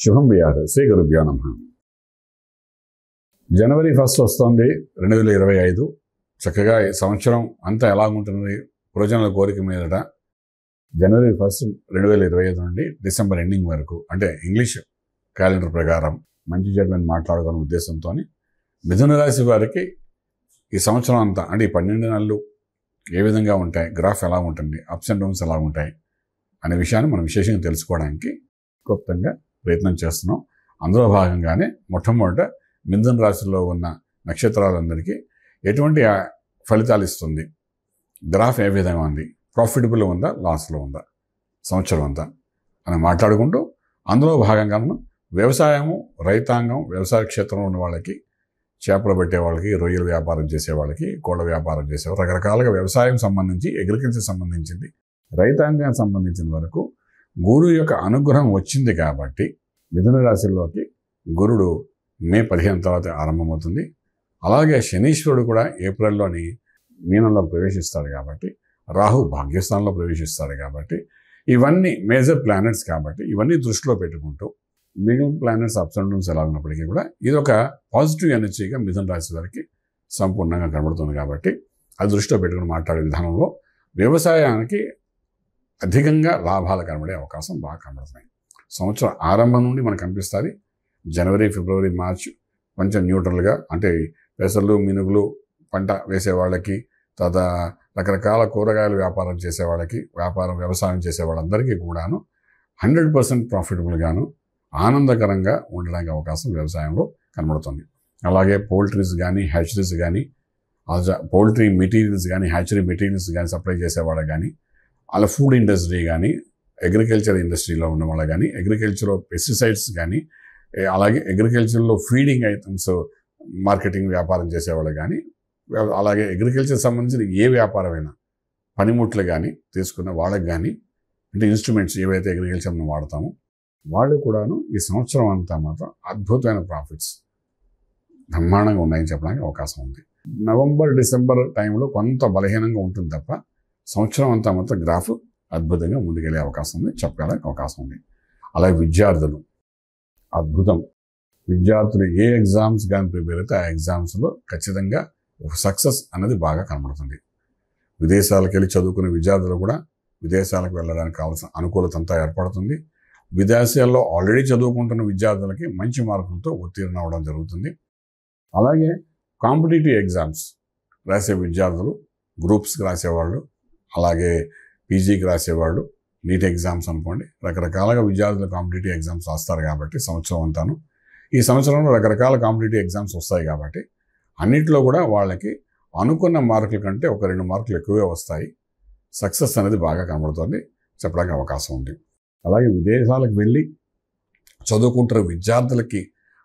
శుభం వ్యాధ శ్రీ గురుభ్యో నమః. జనవరి 1 వస్తుంది 2025. చక్కగా ఈ సంవత్సరం అంతా ఎలా ఉంటుంది ప్రయోజనాల కోరిక మీదట జనవరి 1, 2025 నుండి డిసెంబర్ ఎండింగ్ వరకు, అంటే ఇంగ్లీష్ క్యాలెండర్ ప్రకారం మంచి చెడ్లని మాట్లాడుకునే ఉద్దేశంతో మిథున రాశి వారికి ఈ సంవత్సరం అంతా, అంటే ఈ 12 నెలలు ఏ విధంగా ఉంటాయి, గ్రాఫ్ ఎలా ఉంటుంది, అప్స్ అండ్ డౌన్స్ ఎలా ఉంటాయి అనే విషయాన్ని మనం విశేషంగా తెలుసుకోవడానికి క్లుప్తంగా ప్రయత్నం చేస్తున్నాం. అందులో భాగంగానే మొట్టమొదట మిథున రాశిలో ఉన్న నక్షత్రాలందరికీ ఎటువంటి ఫలితాలు ఇస్తుంది, గ్రాఫ్ ఏ విధంగా ఉంది, ప్రాఫిటబుల్ ఉందా, లాస్లో ఉందా సంవత్సరం అంతా అని మాట్లాడుకుంటూ, అందులో భాగంగా మనం వ్యవసాయము, రైతాంగం, వ్యవసాయ క్షేత్రంలో ఉన్న వాళ్ళకి, చేపలు పెట్టే వాళ్ళకి, రొయ్యల వ్యాపారం చేసే వాళ్ళకి, కోళ్ళ వ్యాపారం చేసేవాళ్ళు, రకరకాలుగా వ్యవసాయం సంబంధించి, అగ్రికల్చర్ సంబంధించింది, రైతాంగానికి సంబంధించిన వరకు గురువు యొక్క అనుగ్రహం వచ్చింది కాబట్టి మిథున రాశిలోకి గురుడు మే 15 తర్వాత ఆరంభమవుతుంది. అలాగే శనీశ్వరుడు కూడా ఏప్రిల్లోని మీనంలో ప్రవేశిస్తాడు కాబట్టి, రాహు భాగ్యస్థానంలో ప్రవేశిస్తాడు కాబట్టి, ఇవన్నీ మేజర్ ప్లానెట్స్ కాబట్టి ఇవన్నీ దృష్టిలో పెట్టుకుంటూ మిగిలిన ప్లానెట్స్ అప్స్ అండ్ డౌన్స్ ఎలా ఉన్నప్పటికీ కూడా ఇది ఒక పాజిటివ్ ఎనర్జీగా మిథున రాశి వారికి సంపూర్ణంగా కనబడుతుంది. కాబట్టి అది దృష్టిలో పెట్టుకుని మాట్లాడే విధానంలో వ్యవసాయానికి అధికంగా లాభాలు కనబడే అవకాశం బాగా కనబడుతున్నాయి. సంవత్సరం ఆరంభం నుండి మనకు కనిపిస్తుంది. జనవరి, ఫిబ్రవరి, మార్చ్ కొంచెం న్యూట్రల్గా, అంటే పెసలు, మినుగులు పంట వేసే వాళ్ళకి, తర్వాత రకరకాల కూరగాయల వ్యాపారం చేసే వాళ్ళకి, వ్యవసాయం చేసే వాళ్ళందరికీ కూడాను 100% ప్రాఫిటబుల్గాను ఆనందకరంగా ఉండడానికి అవకాశం వ్యవసాయంలో కనబడుతుంది. అలాగే పోల్ట్రీస్ కానీ, హ్యాచరీస్ కానీ, పోల్ట్రీ మెటీరియల్స్ కానీ, హ్యాచరీ మెటీరియల్స్ కానీ సప్లై చేసే వాళ్ళకి కానీ, అలా ఫుడ్ ఇండస్ట్రీ కానీ, అగ్రికల్చర్ ఇండస్ట్రీలో ఉన్న వాళ్ళ కానీ, అగ్రికల్చర్లో పెస్టిసైడ్స్ కానీ, అలాగే అగ్రికల్చర్లో ఫీడింగ్ ఐటమ్స్ మార్కెటింగ్ వ్యాపారం చేసేవాళ్ళు కానీ, అలాగే అగ్రికల్చర్ సంబంధించిన ఏ వ్యాపారమైనా పనిముట్లు కానీ తీసుకున్న వాళ్ళకి కానీ, అంటే ఇన్స్ట్రుమెంట్స్ ఏవైతే అగ్రికల్చర్ మనం వాడతామో వాళ్ళు కూడాను ఈ సంవత్సరం అంతా మాత్రం అద్భుతమైన ప్రాఫిట్స్ బ్రహ్మాండంగా ఉన్నాయని చెప్పడానికి అవకాశం ఉంది. నవంబర్, డిసెంబర్ టైంలో కొంత బలహీనంగా ఉంటుంది తప్ప సంవత్సరం అంతా మాత్రం గ్రాఫ్ అద్భుతంగా ముందుకెళ్ళే అవకాశం ఉంది, చెప్పడానికి అవకాశం ఉంది. అలాగే విద్యార్థులు అద్భుతం. విద్యార్థులు ఏ ఎగ్జామ్స్ కానీ ప్రిపేర్ అయితే ఆ ఎగ్జామ్స్లో ఖచ్చితంగా సక్సెస్ అనేది బాగా కనబడుతుంది. విదేశాలకు వెళ్ళి చదువుకునే విద్యార్థులు కూడా విదేశాలకు వెళ్ళడానికి కావాల్సిన అనుకూలత అంతా ఏర్పడుతుంది. విదేశాల్లో ఆల్రెడీ చదువుకుంటున్న విద్యార్థులకి మంచి మార్కులతో ఉత్తీర్ణం అవ్వడం జరుగుతుంది. అలాగే కాంపిటేటివ్ ఎగ్జామ్స్ రాసే విద్యార్థులు, గ్రూప్స్కి రాసేవాళ్ళు, అలాగే పీజీకి రాసేవాళ్ళు, నీట్ ఎగ్జామ్స్ అనుకోండి, రకరకాలుగా విద్యార్థులు కాంపిటేటివ్ ఎగ్జామ్స్ రాస్తారు కాబట్టి సంవత్సరం అంతాను. ఈ సంవత్సరంలో రకరకాల కాంపిటేటివ్ ఎగ్జామ్స్ వస్తాయి కాబట్టి అన్నింటిలో కూడా వాళ్ళకి అనుకున్న మార్కుల కంటే 1-2 మార్కులు ఎక్కువే వస్తాయి. సక్సెస్ అనేది బాగా కనబడుతుంది, చెప్పడానికి అవకాశం ఉంది. అలాగే విదేశాలకు వెళ్ళి చదువుకుంటున్న విద్యార్థులకి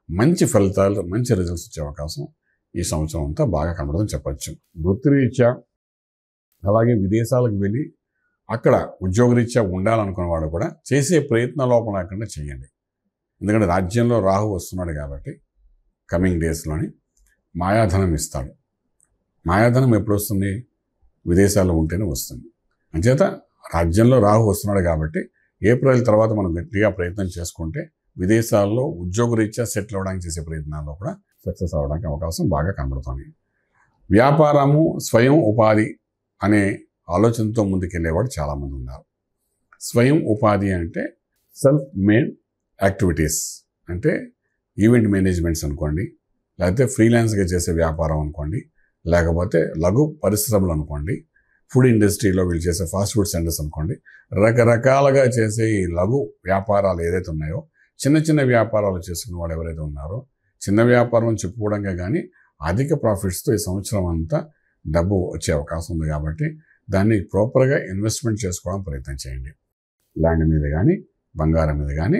మంచి ఫలితాలు, మంచి రిజల్ట్స్ వచ్చే అవకాశం ఈ సంవత్సరం అంతా బాగా కనబడుతుందని చెప్పచ్చు. వృత్తిరీత్యా అలాగే విదేశాలకు వెళ్ళి అక్కడ ఉద్యోగరీత్యా ఉండాలనుకున్న వాళ్ళు కూడా చేసే ప్రయత్న లోపం లేకుండా చేయండి. ఎందుకంటే రాజ్యంలో రాహు వస్తున్నాడు కాబట్టి కమింగ్ డేస్లోని మాయాధనం ఇస్తాడు. మాయాధనం ఎప్పుడు వస్తుంది? విదేశాల్లో ఉంటేనే వస్తుంది. అంచేత రాజ్యంలో రాహు వస్తున్నాడు కాబట్టి ఏప్రిల్ తర్వాత మనం గట్టిగా ప్రయత్నం చేసుకుంటే విదేశాల్లో ఉద్యోగరీత్యా సెటిల్ అవ్వడానికి చేసే ప్రయత్నాల్లో కూడా సక్సెస్ అవ్వడానికి అవకాశం బాగా కనబడుతుంది. వ్యాపారము, స్వయం ఉపాధి అనే ఆలోచనతో ముందుకెళ్ళేవాడు చాలామంది ఉన్నారు. స్వయం ఉపాధి అంటే సెల్ఫ్ మేడ్ యాక్టివిటీస్, అంటే ఈవెంట్ మేనేజ్మెంట్స్ అనుకోండి, లేకపోతే ఫ్రీలాన్స్గా చేసే వ్యాపారం అనుకోండి, లేకపోతే లఘు పరిశ్రమలు అనుకోండి, ఫుడ్ ఇండస్ట్రీలో వీళ్ళు చేసే ఫాస్ట్ ఫుడ్ సెంటర్స్ అనుకోండి, రకరకాలుగా చేసే ఈ లఘు వ్యాపారాలు ఏదైతే ఉన్నాయో, చిన్న చిన్న వ్యాపారాలు చేసుకునే వాళ్ళు ఎవరైతే ఉన్నారో, చిన్న వ్యాపారం అని చెప్పుకోవడంగా కానీ అధిక ప్రాఫిట్స్తో ఈ సంవత్సరం అంతా డబ్బు వచ్చే అవకాశం ఉంది. కాబట్టి దాన్ని ప్రాపర్గా ఇన్వెస్ట్మెంట్ చేసుకోవడం ప్రయత్నం చేయండి. ల్యాండ్ మీద కానీ, బంగారం మీద కానీ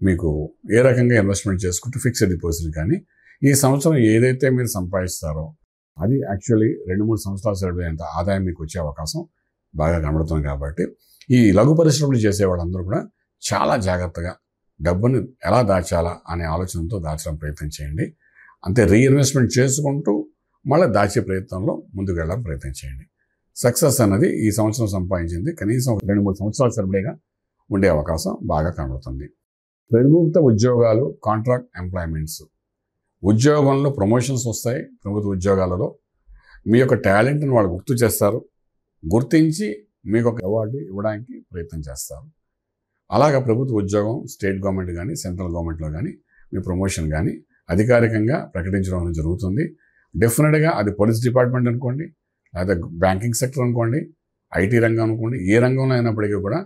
మీకు ఏ రకంగా ఇన్వెస్ట్మెంట్ చేసుకుంటే ఫిక్స్డ్ డిపాజిట్ కానీ ఈ సంవత్సరం ఏదైతే మీరు సంపాదిస్తారో అది యాక్చువల్లీ 2-3 సంవత్సరాలు సరిపోయేంత ఆదాయం మీకు వచ్చే అవకాశం బాగా కనబడుతుంది. కాబట్టి ఈ లఘు పరిశ్రమలు చేసే వాళ్ళందరూ కూడా చాలా జాగ్రత్తగా డబ్బుని ఎలా దాచాలా అనే ఆలోచనతో దాచడం ప్రయత్నం చేయండి. అంతే రీఇన్వెస్ట్మెంట్ చేసుకుంటూ మళ్ళీ దాచే ప్రయత్నంలో ముందుకు వెళ్ళడం ప్రయత్నం చేయండి. సక్సెస్ అన్నది ఈ సంవత్సరం సంపాదించింది కనీసం 2-3 సంవత్సరాలు సరిపడేగా ఉండే అవకాశం బాగా కనబడుతుంది. ప్రభుత్వ ఉద్యోగాలు, కాంట్రాక్ట్ ఎంప్లాయ్మెంట్స్, ఉద్యోగంలో ప్రమోషన్స్ వస్తాయి. ప్రభుత్వ ఉద్యోగాలలో మీ యొక్క టాలెంట్ని వాళ్ళు గుర్తు చేస్తారు, గుర్తించి మీకు ఒక అవార్డు ఇవ్వడానికి ప్రయత్నం చేస్తారు. అలాగా ప్రభుత్వ ఉద్యోగం స్టేట్ గవర్నమెంట్ కానీ సెంట్రల్ గవర్నమెంట్లో కానీ మీ ప్రమోషన్ కానీ అధికారికంగా ప్రకటించడం జరుగుతుంది. డెఫినెట్గా అది పోలీస్ డిపార్ట్మెంట్ అనుకోండి, లేదా బ్యాంకింగ్ సెక్టర్ అనుకోండి, ఐటీ రంగం అనుకోండి, ఏ రంగంలో అయినప్పటికీ కూడా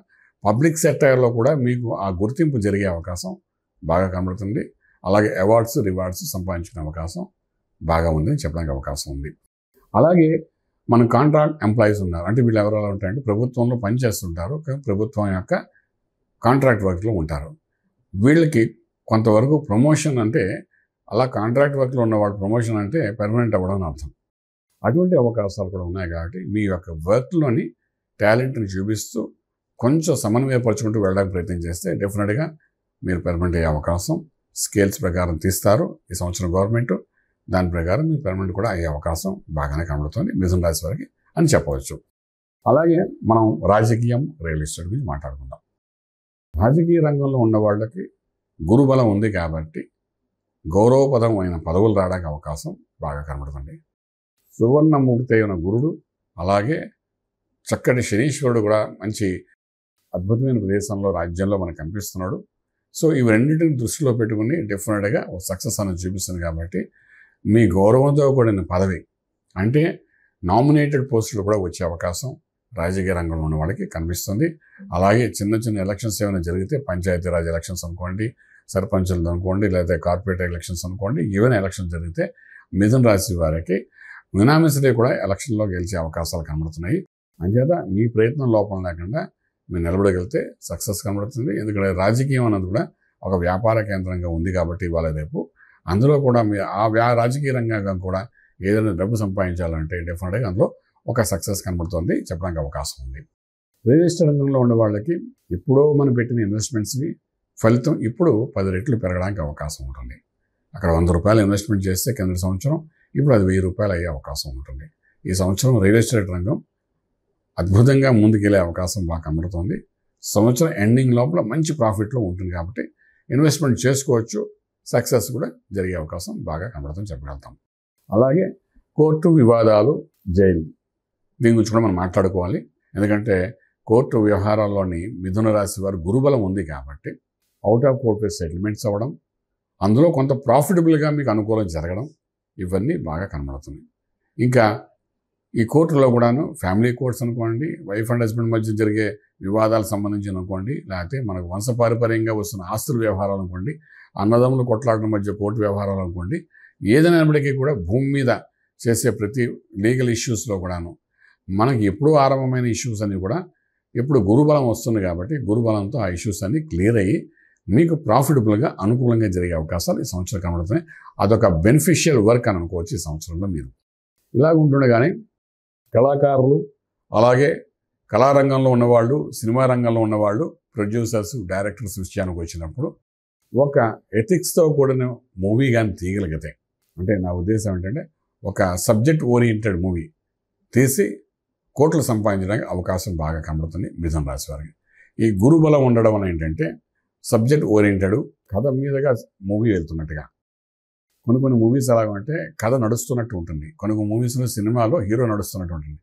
పబ్లిక్ సెక్టర్లో కూడా మీకు ఆ గుర్తింపు జరిగే అవకాశం బాగా కనబడుతుంది. అలాగే అవార్డ్స్, రివార్డ్స్ సంపాదించుకునే అవకాశం బాగా ఉందని చెప్పడానికి అవకాశం ఉంది. అలాగే మన కాంట్రాక్ట్ ఎంప్లాయీస్ ఉన్నారు. అంటే వీళ్ళు ఎవరు ఉంటారంటే ప్రభుత్వంలో పనిచేస్తుంటారు, ప్రభుత్వం యొక్క కాంట్రాక్ట్ వర్క్లో ఉంటారు. వీళ్ళకి కొంతవరకు ప్రమోషన్ అంటే అలా కాంట్రాక్ట్ వర్క్లో ఉన్నవాడు ప్రమోషన్ అంటే పెర్మనెంట్ అవ్వడం అని అర్థం. అటువంటి అవకాశాలు కూడా ఉన్నాయి. కాబట్టి మీ యొక్క వర్క్లోని టాలెంట్ని చూపిస్తూ కొంచెం సమన్వయపరచుకుంటూ వెళ్ళడానికి ప్రయత్నం చేస్తే డెఫినెట్గా మీరు పెర్మనెంట్ అయ్యే అవకాశం స్కేల్స్ ప్రకారం తీస్తారు ఈ సంవత్సరం గవర్నమెంట్. దాని ప్రకారం మీరు పెర్మనెంట్ కూడా అయ్యే అవకాశం బాగానే కనబడుతుంది మిథున రాశి వారికి అని చెప్పవచ్చు. అలాగే మనం రాజకీయం, రియల్ ఎస్టేట్ గురించి మాట్లాడుకుందాం. రాజకీయ రంగంలో ఉన్న వాళ్ళకి గురుబలం ఉంది కాబట్టి గౌరవపదమైన పదవులు రావడానికి అవకాశం బాగా కనబడుతుంది. సువర్ణమూర్తి అయిన గురుడు, అలాగే చక్కటి శనీశ్వరుడు కూడా మంచి అద్భుతమైన ప్రదేశంలో రాజ్యంలో మనకు కనిపిస్తున్నాడు. సో ఇవి రెండింటిని దృష్టిలో పెట్టుకుని డెఫినెట్గా సక్సెస్ అనేది చూపిస్తుంది. కాబట్టి మీ గౌరవంతో కూడిన పదవి అంటే నామినేటెడ్ పోస్టులు కూడా వచ్చే అవకాశం రాజకీయ రంగంలో ఉన్న వాళ్ళకి కనిపిస్తుంది. అలాగే చిన్న చిన్న ఎలక్షన్స్ ఏమైనా జరిగితే పంచాయతీరాజ్ ఎలక్షన్స్ అనుకోండి, సర్పంచులు అనుకోండి, లేదా కార్పొరేట్ ఎలక్షన్స్ అనుకోండి, ఏవైనా ఎలక్షన్స్ జరిగితే మిథున రాశి వారికి యునానిమస్లీ కూడా ఎలక్షన్లో గెలిచే అవకాశాలు కనబడుతున్నాయి. అంచేత మీ ప్రయత్నం లోపం లేకుండా మీరు నిలబడగలిగితే సక్సెస్ కనబడుతుంది. ఎందుకంటే రాజకీయం అన్నది కూడా ఒక వ్యాపార కేంద్రంగా ఉంది కాబట్టి ఇవాళ రేపు అందులో కూడా మీ రాజకీయ రంగంగా కూడా ఏదైనా డబ్బు సంపాదించాలంటే డెఫినెట్గా అందులో ఒక సక్సెస్ కనబడుతుంది చెప్పడానికి అవకాశం ఉంది. రియల్ ఎస్టేట్ రంగంలో ఉన్న వాళ్ళకి ఎప్పుడో మనం పెట్టిన ఇన్వెస్ట్మెంట్స్ని ఫలితం ఇప్పుడు 10 రెట్లు పెరగడానికి అవకాశం ఉంటుంది. అక్కడ 100 రూపాయలు ఇన్వెస్ట్మెంట్ చేస్తే కింద సంవత్సరం ఇప్పుడు అది 1000 రూపాయలు అయ్యే అవకాశం ఉంటుంది. ఈ సంవత్సరం రియల్ ఎస్టేట్ రంగం అద్భుతంగా ముందుకెళ్ళే అవకాశం బాగా కనబడుతుంది. సంవత్సరం ఎండింగ్ లోపల మంచి ప్రాఫిట్లో ఉంటుంది కాబట్టి ఇన్వెస్ట్మెంట్ చేసుకోవచ్చు, సక్సెస్ కూడా జరిగే అవకాశం బాగా కనబడుతుంది చెప్పగలుగుతాం. అలాగే కోర్టు వివాదాలు, జైలు, దీని గురించి కూడా మనం మాట్లాడుకోవాలి. ఎందుకంటే కోర్టు వ్యవహారాల్లోని మిథున రాశి వారు గురుబలం ఉంది కాబట్టి అవుట్ ఆఫ్ కోర్ట్ సెటిల్మెంట్స్ అవ్వడం, అందులో కొంత ప్రాఫిటబుల్గా మీకు అనుకూలం జరగడం, ఇవన్నీ బాగా కనబడుతుంది. ఇంకా ఈ కోర్టులో కూడాను ఫ్యామిలీ కోర్ట్స్ అనుకోండి, వైఫ్ అండ్ హస్బెండ్ మధ్య జరిగే వివాదాలకు సంబంధించి అనుకోండి, లేకపోతే మనకు వంశపారంపర్యంగా వస్తున్న ఆస్తుల వ్యవహారాలు అనుకోండి, అన్నదమ్ములు కొట్లాడడం మధ్య కోర్టు వ్యవహారాలు అనుకోండి, ఏదైనప్పటికీ కూడా భూమి మీద చేసే ప్రతి లీగల్ ఇష్యూస్లో కూడాను మనకి ఎప్పుడూ ఆరంభమైన ఇష్యూస్ అన్నీ కూడా ఇప్పుడు గురుబలం వస్తుంది కాబట్టి గురుబలంతో ఆ ఇష్యూస్ అన్నీ క్లియర్ అయ్యి మీకు ప్రాఫిటబుల్గా అనుకూలంగా జరిగే అవకాశాలు ఈ సంవత్సరం కనబడుతున్నాయి. అదొక బెనిఫిషియల్ వర్క్ అని అనుకోవచ్చు ఈ సంవత్సరంలో. మీరు ఇలాగ ఉంటుండగానే కళాకారులు, అలాగే కళారంగంలో ఉన్నవాళ్ళు, సినిమా రంగంలో ఉన్నవాళ్ళు, ప్రొడ్యూసర్స్, డైరెక్టర్స్ విషయానికి వచ్చినప్పుడు ఒక ఎథిక్స్తో కూడిన మూవీ కానీ తీయగలిగితే, అంటే నా ఉద్దేశం ఏంటంటే ఒక సబ్జెక్ట్ ఓరియంటెడ్ మూవీ తీసి కోట్లు సంపాదించడానికి అవకాశం బాగా కనబడుతుంది మిథున రాశి వారికి. ఈ గురుబలం ఉండడం వల్ల ఏంటంటే సబ్జెక్ట్ ఓరియంటెడ్ కథ మీదుగా మూవీ వెళ్తున్నట్టుగా. కొన్ని మూవీస్ ఎలాగంటే కథ నడుస్తున్నట్టు ఉంటుంది, కొన్ని మూవీస్లో సినిమాలో హీరో నడుస్తున్నట్టు ఉంటుంది,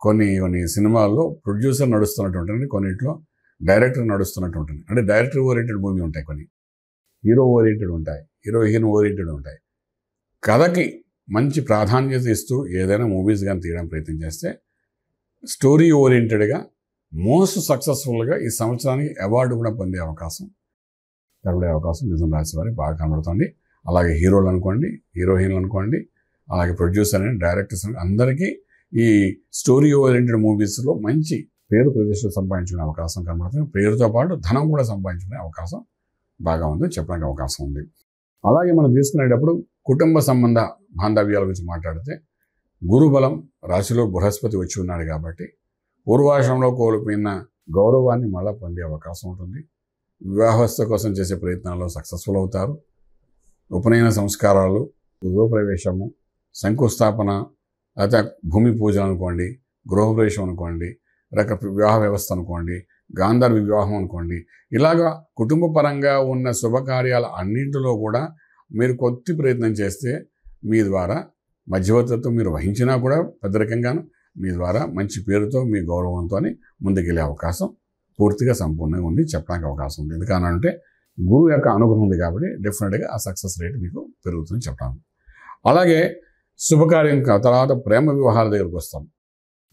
కొన్ని సినిమాల్లో ప్రొడ్యూసర్ నడుస్తున్నట్టు ఉంటుంది, కొన్నిట్లో డైరెక్టర్ నడుస్తున్నట్టు ఉంటుంది. అంటే డైరెక్టర్ ఓరియంటెడ్ మూవీ ఉంటాయి, కొన్ని హీరో ఓరియంటెడ్ ఉంటాయి, హీరోయిన్ ఓరియంటెడ్ ఉంటాయి. కథకి మంచి ప్రాధాన్యత ఇస్తూ ఏదైనా మూవీస్ కానీ తీయడం ప్రయత్నం చేస్తే స్టోరీ ఓరియంటెడ్గా మోస్ట్ సక్సెస్ఫుల్గా ఈ సంవత్సరానికి అవార్డు కూడా పొందే అవకాశం మిథున రాశి వారికి బాగా కనబడుతుంది. అలాగే హీరోలు అనుకోండి, హీరోయిన్లు అనుకోండి, అలాగే ప్రొడ్యూసర్ అని, డైరెక్టర్స్ అని అందరికీ ఈ స్టోరీ ఓరియంటెడ్ మూవీస్లో మంచి పేరు ప్రతిష్టలు సంపాదించుకునే అవకాశం కనబడుతుంది. పేరుతో పాటు ధనం కూడా సంపాదించుకునే అవకాశం బాగా ఉంది చెప్పడానికి అవకాశం ఉంది. అలాగే మనం తీసుకునేటప్పుడు కుటుంబ సంబంధ బాంధవ్యాల గురించి మాట్లాడితే గురుబలం రాశిలో బృహస్పతి వచ్చి ఉన్నాడు కాబట్టి పూర్వాశ్రమంలో కోల్పోయిన గౌరవాన్ని మళ్ళీ పొందే అవకాశం ఉంటుంది. వివాహస్థ కోసం చేసే ప్రయత్నాల్లో సక్సెస్ఫుల్ అవుతారు. ఉపనయన సంస్కారాలు, గృహప్రవేశము, శంకుస్థాపన, లేకపోతే భూమి పూజ అనుకోండి, గృహప్రవేశం అనుకోండి, వివాహ వ్యవస్థ అనుకోండి, గాంధర్వ వివాహం అనుకోండి, ఇలాగా కుటుంబ పరంగా ఉన్న శుభకార్యాల అన్నింటిలో కూడా మీరు కొద్ది ప్రయత్నం చేస్తే మీ ద్వారా మధ్యవర్తిత్వం మీరు వహించినా కూడా పెద్దరికంగాను మీ ద్వారా మంచి పేరుతో మీ గౌరవంతో ముందుకెళ్ళే అవకాశం పూర్తిగా సంపూర్ణంగా ఉంది చెప్పడానికి అవకాశం ఉంది. ఎందుకనంటే గురువు యొక్క అనుగ్రహం ఉంది కాబట్టి డెఫినెట్గా ఆ సక్సెస్ రేట్ మీకు పెరుగుతుంది చెప్పడానికి. అలాగే శుభకార్యం తర్వాత ప్రేమ వివాహాల దగ్గరకు వస్తాం.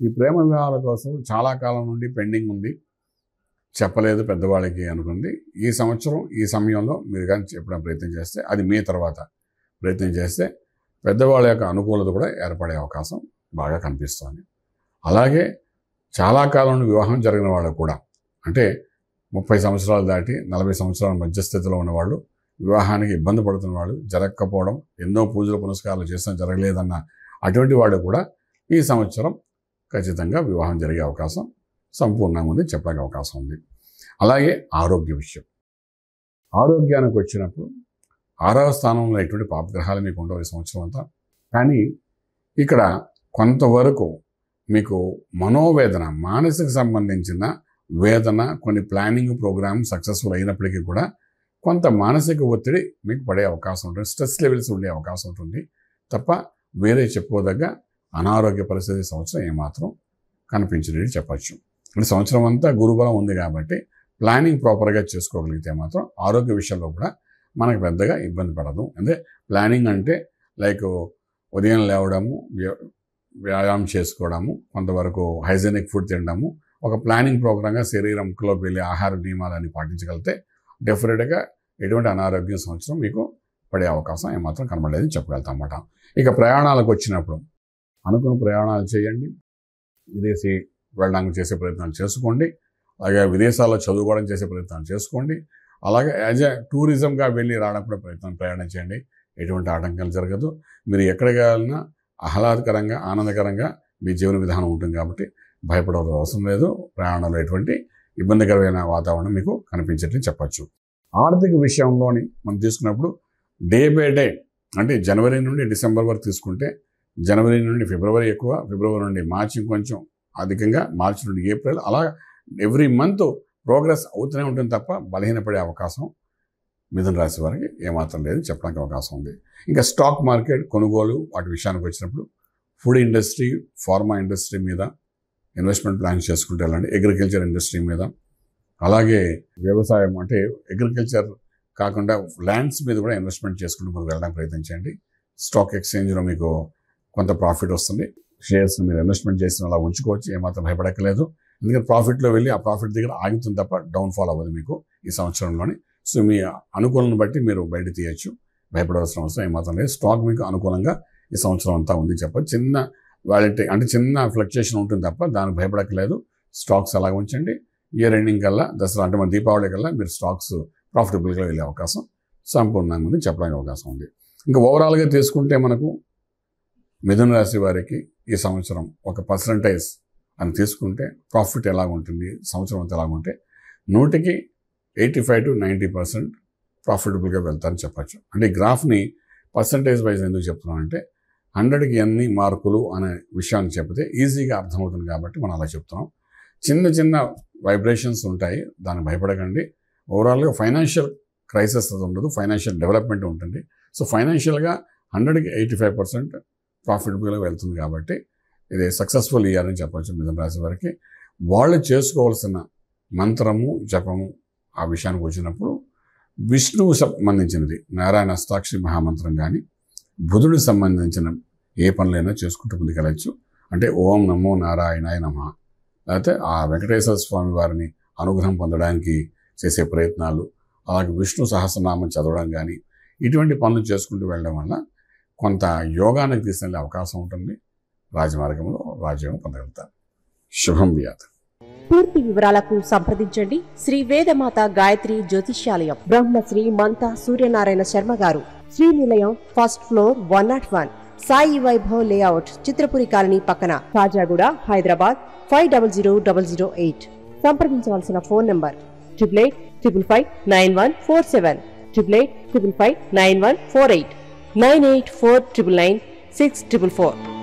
ఈ ప్రేమ వివాహాల కోసం చాలా కాలం నుండి పెండింగ్ ఉంది, చెప్పలేదు పెద్దవాళ్ళకి అనుకుంది. ఈ సంవత్సరం ఈ సమయంలో మీరు కానీ చెప్పడం ప్రయత్నం చేస్తే, అది మే తర్వాత ప్రయత్నం చేస్తే పెద్దవాళ్ళ యొక్క అనుకూలత కూడా ఏర్పడే అవకాశం బాగా కనిపిస్తుంది. అలాగే చాలా కాలం నుండి వివాహం జరిగిన వాళ్ళు కూడా, అంటే 30 సంవత్సరాలు దాటి 40 సంవత్సరాల మధ్యస్థితిలో ఉన్నవాళ్ళు, వివాహానికి ఇబ్బంది పడుతున్న వాళ్ళు, జరగకపోవడం, ఎన్నో పూజలు పునస్కారాలు చేసినా జరగలేదన్న అటువంటి వాళ్ళు కూడా ఈ సంవత్సరం ఖచ్చితంగా వివాహం జరిగే అవకాశం సంపూర్ణంగా ఉంది చెప్పడానికి అవకాశం ఉంది. అలాగే ఆరోగ్య విషయం, ఆరోగ్యానికి వచ్చినప్పుడు 6వ స్థానంలో ఎటువంటి పాపగ్రహాలు మీకు ఉండవు ఈ సంవత్సరం అంతా. కానీ ఇక్కడ కొంతవరకు మీకు మనోవేదన, మానసిక సంబంధించిన వేదన, కొన్ని ప్లానింగ్ ప్రోగ్రామ్ సక్సెస్ఫుల్ అయినప్పటికీ కూడా కొంత మానసిక ఒత్తిడి మీకు పడే అవకాశం ఉంటుంది, స్ట్రెస్ లెవెల్స్ ఉండే అవకాశం ఉంటుంది తప్ప వేరే చెప్పుకోదగ్గ అనారోగ్య పరిస్థితి సంవత్సరం ఏమాత్రం కనిపించలేదు చెప్పచ్చు. అంటే సంవత్సరం అంతా గురుబలం ఉంది కాబట్టి ప్లానింగ్ ప్రాపర్గా చేసుకోగలిగితే మాత్రం ఆరోగ్య విషయంలో కూడా మనకు పెద్దగా ఇబ్బంది పడదు. అంటే ప్లానింగ్ అంటే లైక్ ఉదయం లేవడము, వ్యాయామం చేసుకోవడము, కొంతవరకు హైజీనిక్ ఫుడ్ తినడము, ఒక ప్లానింగ్ ప్రోగ్రామ్గా శరీరంలోకి వెళ్ళే ఆహార నియమాలన్నీ పాటించగలిగితే డెఫినెట్గా ఎటువంటి అనారోగ్యం సంవత్సరం మీకు పడే అవకాశం ఏమాత్రం కనబడలేదని చెప్పగలుగుతాం అన్నమాట. ఇక ప్రయాణాలకు వచ్చినప్పుడు అనుకున్న ప్రయాణాలు చేయండి, విదేశీ వెళ్ళడానికి చేసే ప్రయత్నాలు చేసుకోండి, అలాగే విదేశాల్లో చదువుకోవడం చేసే ప్రయత్నాలు చేసుకోండి, అలాగే యాజ్ ఎ టూరిజంగా వెళ్ళి రావడం కూడా ప్రయాణం చేయండి. ఎటువంటి ఆటంకాలు జరగదు. మీరు ఎక్కడికి వెళ్ళినా ఆహ్లాదకరంగా ఆనందకరంగా మీ జీవన విధానం ఉంటుంది కాబట్టి భయపడవలసిన అవసరం లేదు. ప్రయాణంలో ఎటువంటి ఇబ్బందికరమైన వాతావరణం మీకు కనిపించేట్టు చెప్పచ్చు. ఆర్థిక విషయంలోని మనం తీసుకున్నప్పుడు డే బై డే, అంటే జనవరి నుండి డిసెంబర్ వరకు తీసుకుంటే జనవరి నుండి ఫిబ్రవరి ఎక్కువ, ఫిబ్రవరి నుండి మార్చి ఇంకొంచెం అధికంగా, మార్చి నుండి ఏప్రిల్, అలా ఎవ్రీ మంత్ ప్రోగ్రెస్ అవుతూనే ఉంటుంది తప్ప బలహీనపడే అవకాశం మిథున రాశి వారికి ఏమాత్రం లేదు చెప్పడానికి అవకాశం ఉంది. ఇంకా స్టాక్ మార్కెట్ కొనుగోలు వాటి విషయానికి వచ్చినప్పుడు ఫుడ్ ఇండస్ట్రీ, ఫార్మా ఇండస్ట్రీ మీద ఇన్వెస్ట్మెంట్ ప్లాన్ చేసుకుంటే వెళ్ళండి. అగ్రికల్చర్ ఇండస్ట్రీ మీద, అలాగే వ్యవసాయం అంటే అగ్రికల్చర్ కాకుండా ల్యాండ్స్ మీద కూడా ఇన్వెస్ట్మెంట్ చేసుకుంటూ మీరు వెళ్ళడానికి ప్రయత్నించండి. స్టాక్ ఎక్స్చేంజ్లో మీకు కొంత ప్రాఫిట్ వస్తుంది. షేర్స్ మీరు ఇన్వెస్ట్మెంట్ చేసిన అలా ఉంచుకోవచ్చు, ఏమాత్రం భయపడక్కలేదు. ఎందుకంటే ప్రాఫిట్లో వెళ్ళి ఆ ప్రాఫిట్ దగ్గర ఆగుతుంది తప్ప డౌన్ఫాల్ అవ్వదు మీకు ఈ సంవత్సరంలోని. సో మీ అనుకూలను బట్టి మీరు బయట తీయచ్చు, భయపడవలసిన అవసరం ఏమాత్రం లేదు. స్టాక్ మీకు అనుకూలంగా ఈ సంవత్సరం అంతా ఉంది చెప్పచ్చు. చిన్న వాలిటీ అంటే చిన్న ఫ్లక్చుయేషన్ ఉంటుంది తప్ప దానికి భయపడక్కలేదు. స్టాక్స్ అలాగ ఉంచండి. ఇయర్ ఎండింగ్ కల్లా, దసరా అంటే మన దీపావళి కల్లా మీరు స్టాక్స్ ప్రాఫిటబుల్గా వెళ్ళే అవకాశం సంపూర్ణంగా ఉంది చెప్పడానికి అవకాశం ఉంది. ఇంకా ఓవరాల్గా తీసుకుంటే మనకు మిథున రాశి వారికి ఈ సంవత్సరం ఒక పర్సంటేజ్ అని తీసుకుంటే ప్రాఫిట్ ఎలాగ ఉంటుంది, సంవత్సరం అంతా ఎలాగుంటే 100కి 85 to 90% ప్రాఫిటబుల్గా వెళ్తారని చెప్పచ్చు. అంటే ఈ గ్రాఫ్ని పర్సంటేజ్ వైజ్ ఎందుకు చెప్తున్నామంటే 100కి ఎన్ని మార్కులు అనే విషయాన్ని చెప్తే ఈజీగా అర్థమవుతుంది కాబట్టి మనం అలా చెప్తున్నాం. చిన్న చిన్న వైబ్రేషన్స్ ఉంటాయి, దానికి భయపడకండి. ఓవరాల్గా ఫైనాన్షియల్ క్రైసిస్ అది ఉండదు, ఫైనాన్షియల్ డెవలప్మెంట్ ఉంటుంది. సో ఫైనాన్షియల్గా 100కి 85% ప్రాఫిటబుల్గా వెళ్తుంది కాబట్టి ఇది సక్సెస్ఫుల్ ఇయర్ అని చెప్పచ్చు మిథున రాశి వారికి. వాళ్ళు చేసుకోవాల్సిన మంత్రము, జపము ఆ విషయానికి వచ్చినప్పుడు విష్ణువు సంబంధించినది నారాయణ అష్టాక్షరి మహామంత్రం కానీ, బుధుడికి సంబంధించిన ఏ పనులైనా చేసుకుంటూ ముందుకెళ్ళచ్చు. అంటే ఓం నమో నారాయణాయ నమః, లేకపోతే ఆ వెంకటేశ్వర స్వామి వారిని అనుగ్రహం పొందడానికి చేసే ప్రయత్నాలు, అలాగే విష్ణు సహస్రనామం చదవడం కానీ ఇటువంటి పనులు చేసుకుంటూ వెళ్ళడం వల్ల కొంత యోగానికి తీసుకెళ్లే అవకాశం ఉంటుంది. రాజమార్గంలో రాజ్యం పొందగలుగుతారు. శుభం వ్యాధి. పూర్తి వివరాలకు సంప్రదించండి శ్రీ వేదమాత గాయత్రి జ్యోతిష్యాలయం, బ్రహ్మశ్రీ మంతా సూర్యనారాయణ శర్మ గారు, Srinilayam, first floor, 101, Sai Vaibhav layout, Chitrapuri colony పక్కన, కాజాగూడ, హైదరాబాద్ 500008. సంప్రదించవలసిన ఫోన్ నంబర్ 8855559147, 8855559148, 9849996644.